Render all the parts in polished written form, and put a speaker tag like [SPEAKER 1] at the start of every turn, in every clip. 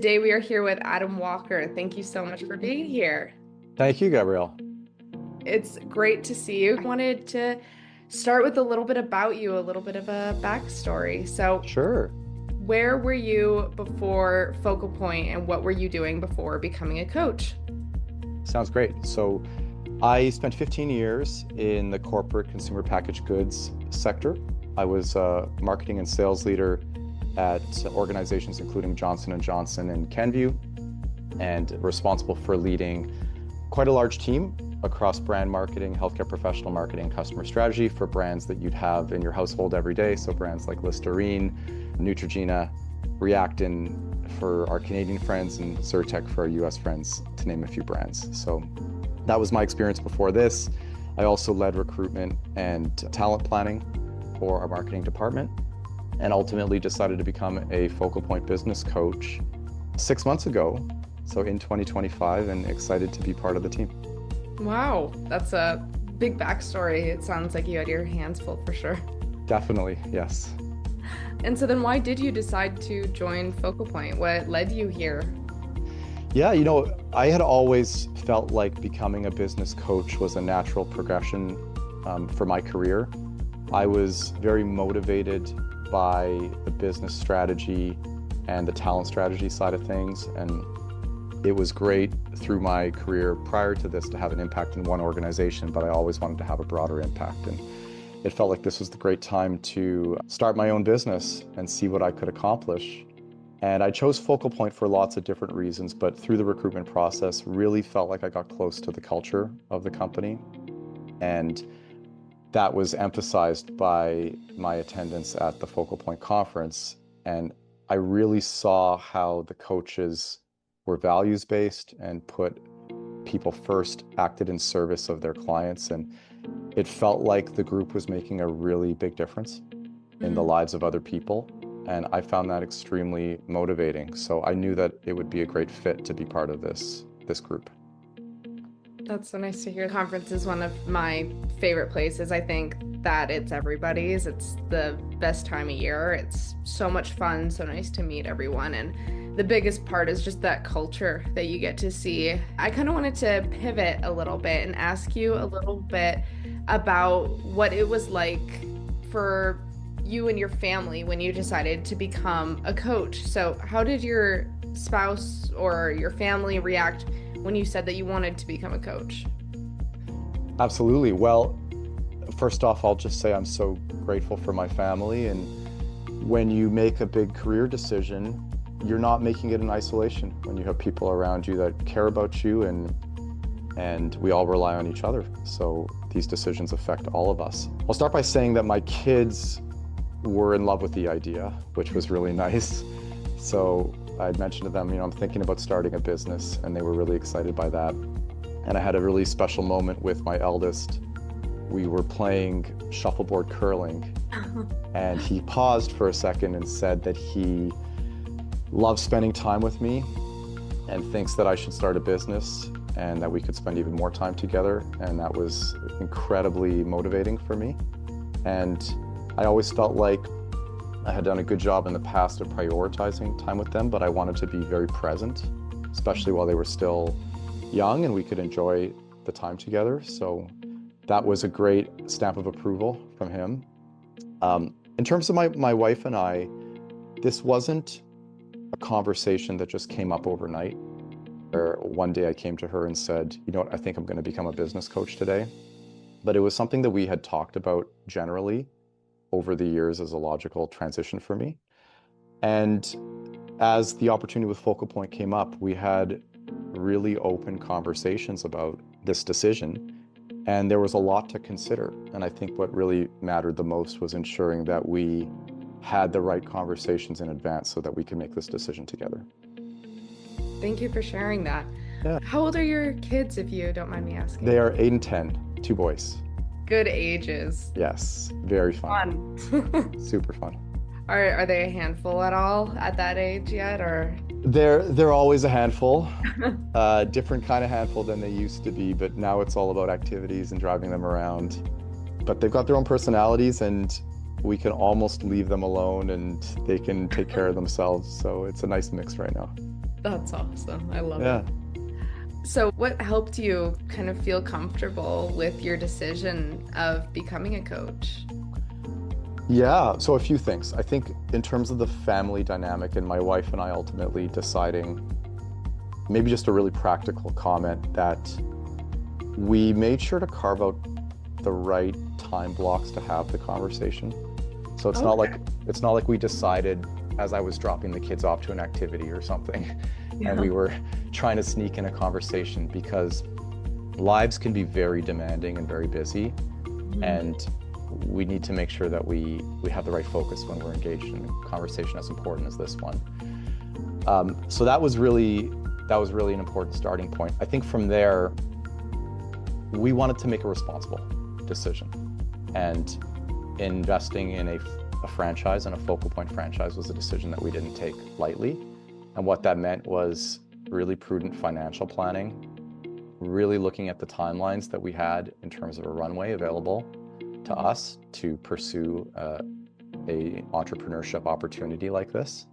[SPEAKER 1] Today we are here with Adam Walker. Thank you so much for being here.
[SPEAKER 2] Thank you, Gabrielle.
[SPEAKER 1] It's great to see you. Wanted to start with a little bit about you, a little bit of a backstory. So,
[SPEAKER 2] Sure.
[SPEAKER 1] where were you before Focal Point and what were you doing before becoming a coach?
[SPEAKER 2] Sounds great. So I spent 15 years in the corporate consumer packaged goods sector. I was a marketing and sales leader at organizations including Johnson& Johnson and Kenvue, and responsible for leading quite a large team across brand marketing, healthcare professional marketing, and customer strategy for brands that you'd have in your household every day. So brands like Listerine, Neutrogena, Reactin for our Canadian friends, and Zyrtec for our US friends, to name a few brands. So that was my experience before this. I also led recruitment and talent planning for our marketing department, and ultimately decided to become a Focal Point business coach 6 months ago. So in 2025, and excited to be part of the team.
[SPEAKER 1] Wow, that's a big backstory. It sounds like you had your hands full for sure.
[SPEAKER 2] Definitely, yes.
[SPEAKER 1] And so then why did you decide to join Focal Point? What led you here?
[SPEAKER 2] Yeah, I had always felt like becoming a business coach was a natural progression for my career. I was very motivated by the business strategy and the talent strategy side of things. And it was great through my career prior to this to have an impact in one organization, but I always wanted to have a broader impact. And it felt like this was the great time to start my own business and see what I could accomplish. And I chose Focal Point for lots of different reasons, but through the recruitment process, really felt like I got close to the culture of the company. And that was emphasized by my attendance at the Focal Point conference. And I really saw how the coaches were values-based and put people first, acted in service of their clients. And it felt like the group was making a really big difference in the lives of other people. And I found that extremely motivating. So I knew that it would be a great fit to be part of this group.
[SPEAKER 1] That's so nice to hear. Conference is one of my favorite places. I think that it's everybody's. It's the best time of year. It's so much fun, so nice to meet everyone. And the biggest part is just that culture that you get to see. I kind of wanted to pivot a little bit and ask you a little bit about what it was like for you and your family when you decided to become a coach. So, how did your spouse or your family react when you said that you wanted to become a coach?
[SPEAKER 2] Absolutely. Well, first off, I'll just say I'm so grateful for my family. And when you make a big career decision, you're not making it in isolation. When you have people around you that care about you, and we all rely on each other. So these decisions affect all of us. I'll start by saying that my kids were in love with the idea, which was really nice. So I'd mentioned to them, I'm thinking about starting a business, and they were really excited by that. And I had a really special moment with my eldest. We were playing shuffleboard curling, and he paused for a second and said that he loves spending time with me and thinks that I should start a business and that we could spend even more time together. And that was incredibly motivating for me. And I always felt like I had done a good job in the past of prioritizing time with them, but I wanted to be very present, especially while they were still young and we could enjoy the time together. So that was a great stamp of approval from him. In terms of my wife and I, this wasn't a conversation that just came up overnight, where one day I came to her and said, you know what, I think I'm going to become a business coach today. But it was something that we had talked about generally over the years as a logical transition for me. And as the opportunity with Focal Point came up, we had really open conversations about this decision. And there was a lot to consider. And I think what really mattered the most was ensuring that we had the right conversations in advance so that we could make this decision together.
[SPEAKER 1] Thank you for sharing that.
[SPEAKER 2] Yeah.
[SPEAKER 1] How old are your kids, if you don't mind me asking?
[SPEAKER 2] They are 8 and 10, 2 boys.
[SPEAKER 1] Good ages.
[SPEAKER 2] Yes, very fun. Super fun.
[SPEAKER 1] Are they a handful at all at that age yet, or?
[SPEAKER 2] They're always a handful, different kind of handful than they used to be, but now it's all about activities and driving them around. But they've got their own personalities, and we can almost leave them alone and they can take care of themselves. So it's a nice mix right now.
[SPEAKER 1] That's awesome. I love it.
[SPEAKER 2] Yeah.
[SPEAKER 1] So, what helped you kind of feel comfortable with your decision of becoming a coach?
[SPEAKER 2] Yeah, so a few things. I think in terms of the family dynamic and my wife and I ultimately deciding, maybe just a really practical comment, that we made sure to carve out the right time blocks to have the conversation. So
[SPEAKER 1] Okay.
[SPEAKER 2] it's not like we decided as I was dropping the kids off to an activity or something and
[SPEAKER 1] Yeah.
[SPEAKER 2] we were trying to sneak in a conversation, because lives can be very demanding and very busy,
[SPEAKER 1] Mhm.
[SPEAKER 2] and we need to make sure that we have the right focus when we're engaged in a conversation as important as this one. So that was really an important starting point. I think from there, we wanted to make a responsible decision, and investing in a franchise and a Focal Point franchise was a decision that we didn't take lightly. And what that meant was really prudent financial planning, really looking at the timelines that we had in terms of a runway available to us to pursue a entrepreneurship opportunity like this,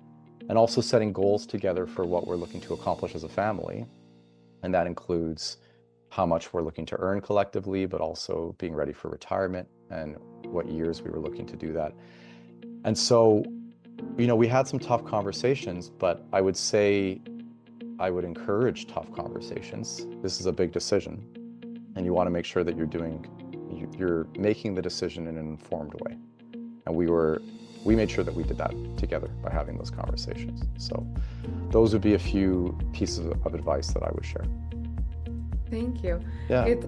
[SPEAKER 2] and also setting goals together for what we're looking to accomplish as a family. And that includes how much we're looking to earn collectively, but also being ready for retirement and what years we were looking to do that. And so, we had some tough conversations, but I would say I would encourage tough conversations. This is a big decision, and you want to make sure that you're making the decision in an informed way. And we made sure that we did that together by having those conversations. So those would be a few pieces of advice that I would share.
[SPEAKER 1] Thank you.
[SPEAKER 2] Yeah.
[SPEAKER 1] It's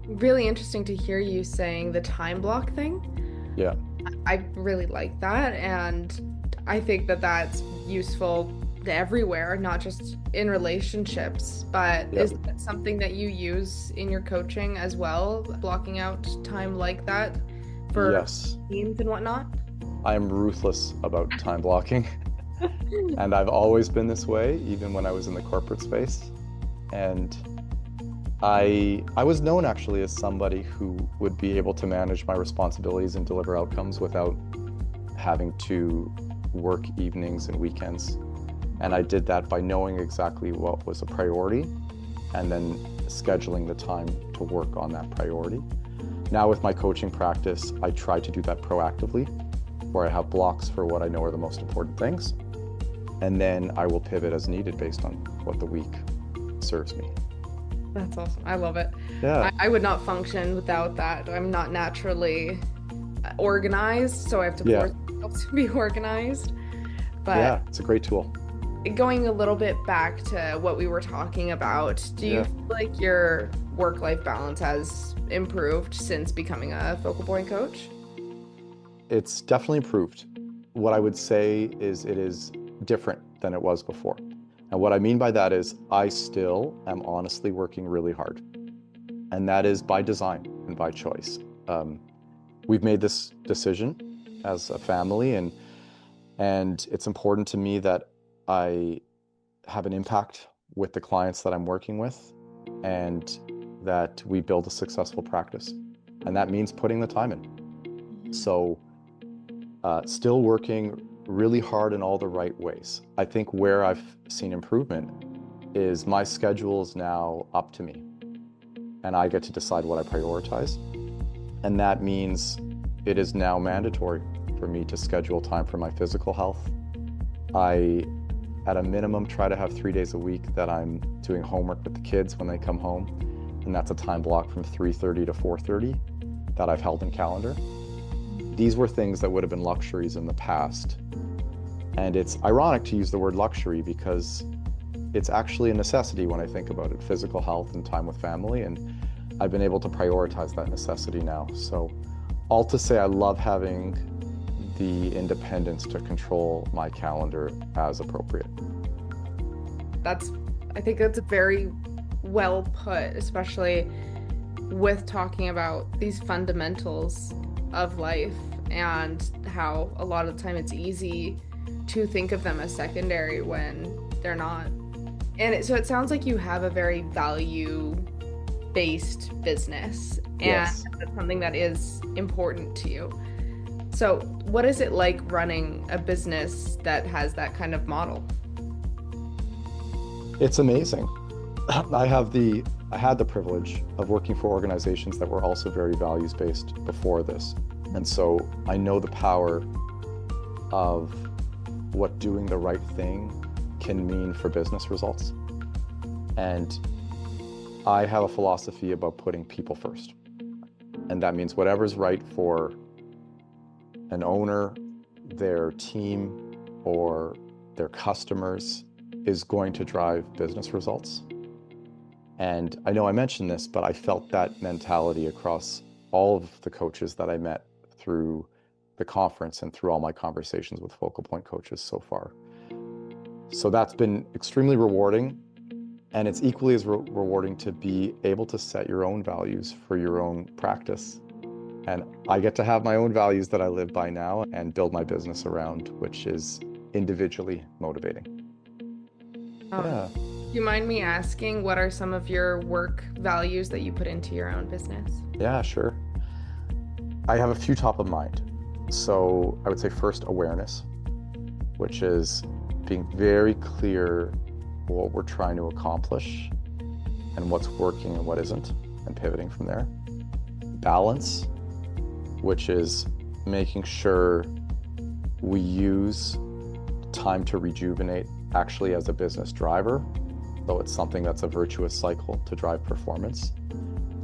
[SPEAKER 1] really interesting to hear you saying the time block thing.
[SPEAKER 2] Yeah.
[SPEAKER 1] I really like that. And I think that that's useful everywhere, not just in relationships. But
[SPEAKER 2] Yeah.
[SPEAKER 1] is that something that you use in your coaching as well, blocking out time like that for
[SPEAKER 2] Yes.
[SPEAKER 1] teams and whatnot?
[SPEAKER 2] I am ruthless about time blocking, and I've always been this way, even when I was in the corporate space. And I was known actually as somebody who would be able to manage my responsibilities and deliver outcomes without having to work evenings and weekends. And I did that by knowing exactly what was a priority and then scheduling the time to work on that priority. Now with my coaching practice, I try to do that proactively, where I have blocks for what I know are the most important things. And then I will pivot as needed based on what the week serves me.
[SPEAKER 1] That's awesome. I love it.
[SPEAKER 2] Yeah,
[SPEAKER 1] I would not function without that. I'm not naturally organized, so I have to
[SPEAKER 2] yeah,
[SPEAKER 1] force myself to be organized. But
[SPEAKER 2] yeah, it's a great tool.
[SPEAKER 1] going a little bit back to what we were talking about, do you
[SPEAKER 2] Yeah,
[SPEAKER 1] feel like your work-life balance has improved since becoming a focal point coach?
[SPEAKER 2] it's definitely improved. What I would say is it is different than it was before. And what I mean by that is I still am honestly working really hard. And that is by design and by choice. Um, we've made this decision as a family, and it's important to me that I have an impact with the clients that I'm working with, and that we build a successful practice. And that means putting the time in. So, still working really hard in all the right ways. I think where I've seen improvement is my schedule is now up to me, and I get to decide what I prioritize. And that means it is now mandatory for me to schedule time for my physical health. I, at a minimum, try to have 3 days a week that I'm doing homework with the kids when they come home. And that's a time block from 3:30 to 4:30 that I've held in calendar. These were things that would have been luxuries in the past. And it's ironic to use the word luxury because it's actually a necessity when I think about it, physical health and time with family. And I've been able to prioritize that necessity now. So, all to say, I love having the independence to control my calendar as appropriate.
[SPEAKER 1] That's, I think that's very well put, especially with talking about these fundamentals of life and how a lot of the time it's easy to think of them as secondary when they're not. And so it sounds like you have a very value-based business, and
[SPEAKER 2] Yes.
[SPEAKER 1] that's something that is important to you. So, what is it like running a business that has that kind of model?
[SPEAKER 2] It's amazing. I had the privilege of working for organizations that were also very values based before this. And so I know the power of what doing the right thing can mean for business results. And I have a philosophy about putting people first. And that means whatever's right for an owner, their team, or their customers is going to drive business results. And I know I mentioned this, but I felt that mentality across all of the coaches that I met through the conference and through all my conversations with Focal Point coaches so far. So that's been extremely rewarding. And it's equally as rewarding to be able to set your own values for your own practice. And I get to have my own values that I live by now and build my business around, which is individually motivating. Yeah.
[SPEAKER 1] Do you mind me asking, what are some of your work values that you put into your own business?
[SPEAKER 2] Yeah, sure. I have a few top of mind. So I would say first, awareness, which is being very clear what we're trying to accomplish and what's working and what isn't, and pivoting from there. Balance, which is making sure we use time to rejuvenate actually as a business driver, though it's something that's a virtuous cycle to drive performance.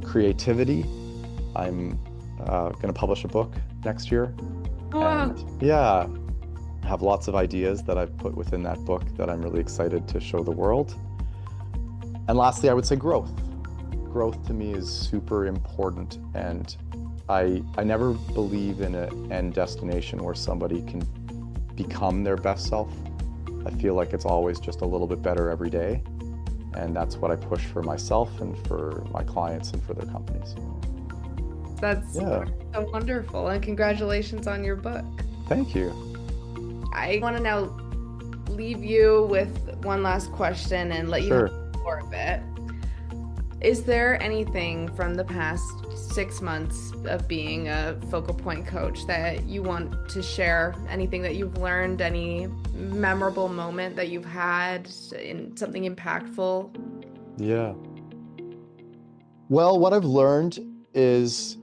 [SPEAKER 2] Creativity, I'm going to publish a book next year.
[SPEAKER 1] Oh, wow.
[SPEAKER 2] And yeah, I have lots of ideas that I've put within that book that I'm really excited to show the world. And lastly, I would say growth. Growth to me is super important, and I never believe in an end destination where somebody can become their best self. I feel like it's always just a little bit better every day, and that's what I push for myself and for my clients and for their companies.
[SPEAKER 1] That's so wonderful, and congratulations on your book.
[SPEAKER 2] Thank you.
[SPEAKER 1] I want to now leave you with one last question and let you have the floor a bit. Is there anything from the past 6 months of being a Focal Point coach that you want to share? Anything that you've learned, any memorable moment that you've had, in something impactful?
[SPEAKER 2] Yeah. Well, what I've learned is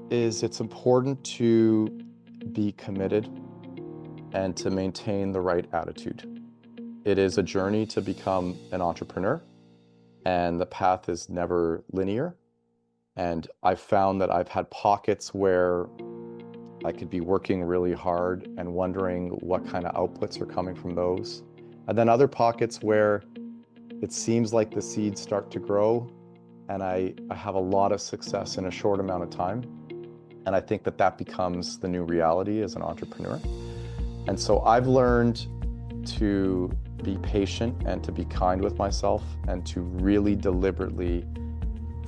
[SPEAKER 2] it's important to be committed and to maintain the right attitude. It is a journey to become an entrepreneur, and the path is never linear. And I've found that I've had pockets where I could be working really hard and wondering what kind of outputs are coming from those. And then other pockets where it seems like the seeds start to grow and I have a lot of success in a short amount of time. And I think that becomes the new reality as an entrepreneur. And so I've learned to be patient and to be kind with myself and to really deliberately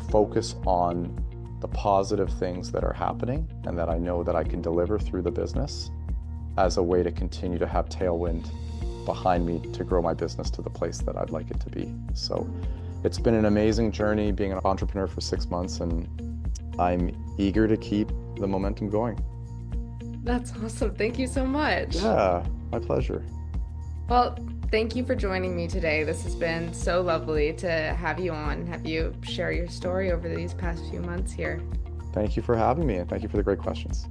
[SPEAKER 2] focus on the positive things that are happening and that I know that I can deliver through the business as a way to continue to have tailwind behind me to grow my business to the place that I'd like it to be. So it's been an amazing journey being an entrepreneur for 6 months, and I'm eager to keep the momentum going.
[SPEAKER 1] That's awesome. Thank you so much.
[SPEAKER 2] Yeah, my pleasure.
[SPEAKER 1] Well, thank you for joining me today. This has been so lovely to have you on, have you share your story over these past few months here.
[SPEAKER 2] Thank you for having me, and thank you for the great questions.